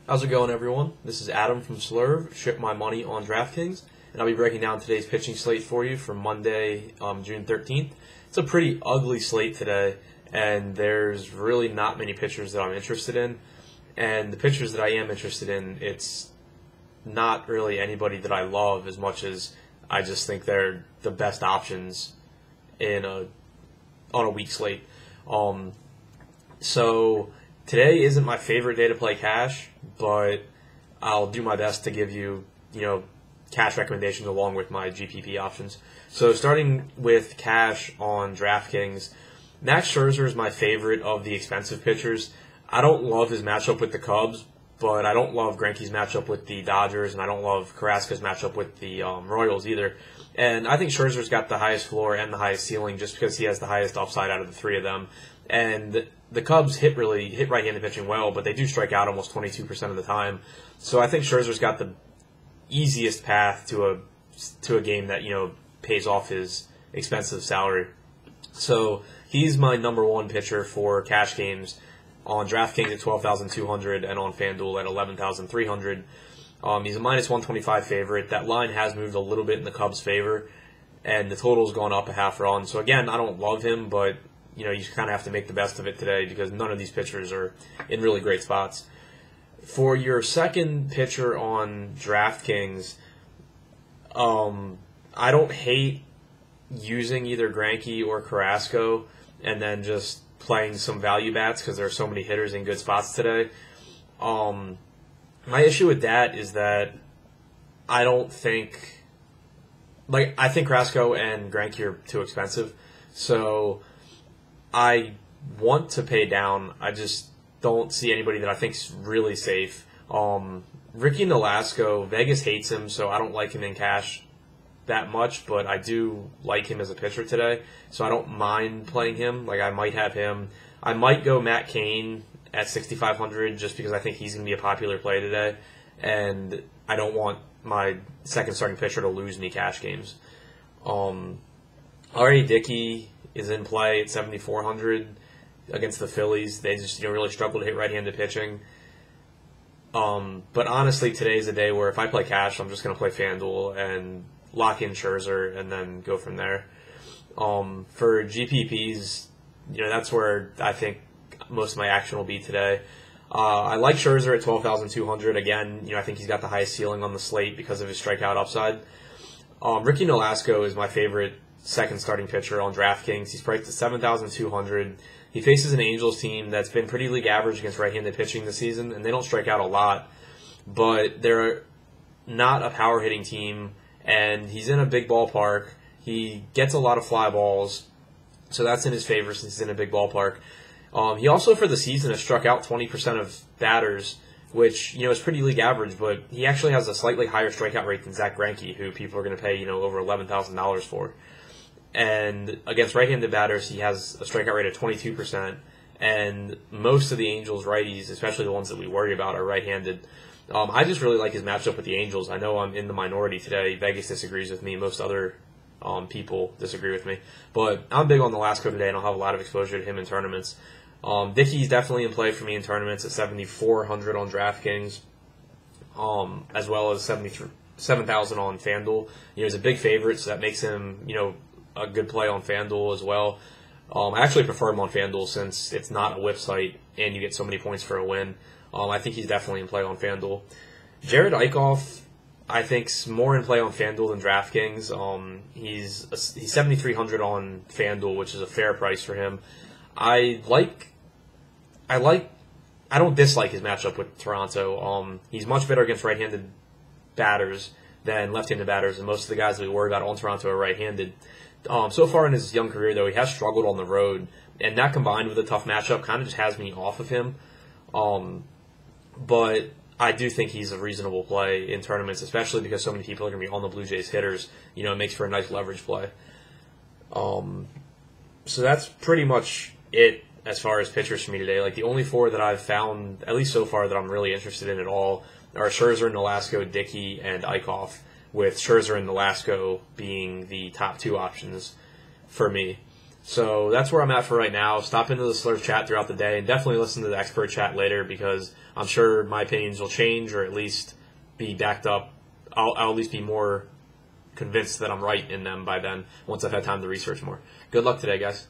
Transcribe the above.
How's it going, everyone? This is Adam from Slurve, Ship My Money on DraftKings, and I'll be breaking down today's pitching slate for you for Monday, June 13th. It's a pretty ugly slate today, and there's really not many pitchers that I'm interested in. And the pitchers that I am interested in, it's not really anybody that I love as much as I just think they're the best options on a weak slate. So today isn't my favorite day to play cash, but I'll do my best to give you, cash recommendations along with my GPP options. So starting with cash on DraftKings, Max Scherzer is my favorite of the expensive pitchers. I don't love his matchup with the Cubs, but I don't love Greinke's matchup with the Dodgers, and I don't love Carrasco's matchup with the Royals either. And I think Scherzer's got the highest floor and the highest ceiling just because he has the highest upside out of the three of them. And the Cubs hit right-handed pitching well, but they do strike out almost 22% of the time. So I think Scherzer's got the easiest path to a game that pays off his expensive salary. So he's my number one pitcher for cash games on DraftKings at 12,200 and on FanDuel at 11,300. He's a minus 125 favorite. That line has moved a little bit in the Cubs' favor, and the total's gone up a half run. So again, I don't love him, but you kind of have to make the best of it today because none of these pitchers are in really great spots. For your second pitcher on DraftKings, I don't hate using either Greinke or Carrasco and then just playing some value bats because there are so many hitters in good spots today. My issue with that is that I think Carrasco and Greinke are too expensive. So I want to pay down. I just don't see anybody that I think is really safe. Ricky Nolasco, Vegas hates him, so I don't like him in cash that much, but I do like him as a pitcher today, so I don't mind playing him. I might have him. I might go Matt Cain at 6,500 just because I think he's going to be a popular play today, and I don't want my second starting pitcher to lose me cash games. R.A. Dickey is in play at 7,400 against the Phillies. They just really struggle to hit right-handed pitching. But honestly, today's a day where if I play cash, I'm just going to play FanDuel and lock in Scherzer and then go from there. For GPPs, that's where I think most of my action will be today. I like Scherzer at 12,200. Again, I think he's got the highest ceiling on the slate because of his strikeout upside. Ricky Nolasco is my favorite second starting pitcher on DraftKings. He's priced at 7,200. He faces an Angels team that's been pretty league average against right-handed pitching this season, and they don't strike out a lot, but they're not a power hitting team, and he's in a big ballpark. He gets a lot of fly balls, so that's in his favor since he's in a big ballpark. He also, for the season, has struck out 20% of batters, which is pretty league average, but he actually has a slightly higher strikeout rate than Zach Greinke, who people are going to pay over $11,000 for. And against right-handed batters, he has a strikeout rate of 22%, and most of the Angels' righties, especially the ones that we worry about, are right-handed. I just really like his matchup with the Angels. I know I'm in the minority today. Vegas disagrees with me. Most other people disagree with me. But I'm big on Nolasco today, and I'll have a lot of exposure to him in tournaments. Dickey's definitely in play for me in tournaments at 7,400 on DraftKings, as well as 7,000 on FanDuel. He's a big favorite, so that makes him, a good play on FanDuel as well. I actually prefer him on FanDuel since it's not a whip site and you get so many points for a win. I think he's definitely in play on FanDuel. Jared Eichhoff, I think, is more in play on FanDuel than DraftKings. He's 7,300 on FanDuel, which is a fair price for him. I don't dislike his matchup with Toronto. He's much better against right-handed batters than left-handed batters, and most of the guys that we worry about on Toronto are right-handed. So far in his young career, though, he has struggled on the road, and that combined with a tough matchup kind of just has me off of him. But I do think he's a reasonable play in tournaments, especially because so many people are going to be on the Blue Jays hitters. It makes for a nice leverage play. So that's pretty much it as far as pitchers for me today. The only four that I've found, at least so far, that I'm really interested in at all are Scherzer, Nolasco, Dickey, and Eichhoff, with Scherzer and Nolasco being the top two options for me. So that's where I'm at for right now. Stop into the Slurve chat throughout the day, and definitely listen to the expert chat later, because I'm sure my opinions will change, or at least be backed up. I'll at least be more convinced that I'm right in them by then, once I've had time to research more. Good luck today, guys.